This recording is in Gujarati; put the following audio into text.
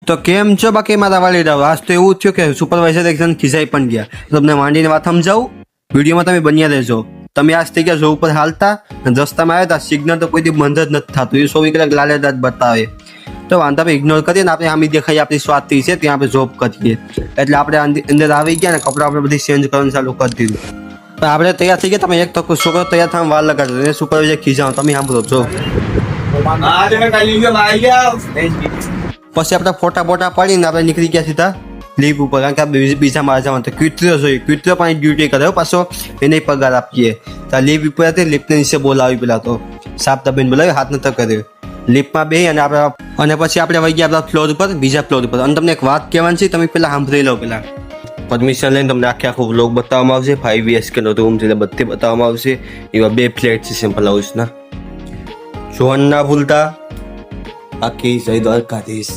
તો કેમ છો બાકી મારા વાલીડાઓ? આજ તો એવું થયું કે સુપરવાઇઝર એકદમ ખીજાઈ પણ ગયા. તમને માંડીને વાત સમજાવું, વિડીયોમાં તમે બન્યા રહેજો. તમે આજ થઈ ગયા જો ઉપર હાલતા અને રસ્તામાં આવ્યા હતા, સિગ્નલ તો કોઈથી બંધ જ નથી થતું, એ 24 કલાક લાલે જ બતાવે. તો વાંધો આપણે ઇગ્નોર કરીએ ને, આપણે આમી દેખાઈ આપણી સ્વાતિ છે ત્યાં આપણે જોબ કરીએ. એટલે આપણે અંદર આવી ગયા ને કપડાં આપણે બધી ચેન્જ કરવાનું ચાલુ કરી દીધું. તો આપણે તૈયાર થઈ ગયા. તમે એક તો છોકરો તૈયાર થવામાં વાર લગાડો, એને સુપરવાઇઝર ખીજાવો. તમે સાંભળો જો. પછી આપણે ફોટા બોટા પાડીને આપણે નીકળી ગયા સીધા લીવ ઉપર, કારણ કે આપણે બીજા મારે જવાનું તો ક્વિટ્રીઓ જોઈએ. ક્વિટ્રીઓ પણ ડ્યુટી કરે પાછો, એને પગાર આપીએ. તો લીવ ઉપર હતી, લિફ્ટને નીચે બોલાવી પેલા તો સાપ દબીને બોલાવી, હાથ નતો કર્યો. લિફ્ટમાં બે અને પછી આપણે વહી ગયા આપણા ફ્લોર ઉપર, બીજા ફ્લોર ઉપર. અને તમને એક વાત કહેવાની છે, તમે પેલા સાંભળી લો. પેલા પરમિશન લઈને તમને આખો વ્લોગ બતાવવામાં આવશે. 5 BHK નો રૂમ છે એટલે બધે બતાવવામાં આવશે. એવા 2 ફ્લેટ છે સિમ્પલ હાઉસના. જોન ના ભૂલતા. બાકી જય દ્વારકાધીશ.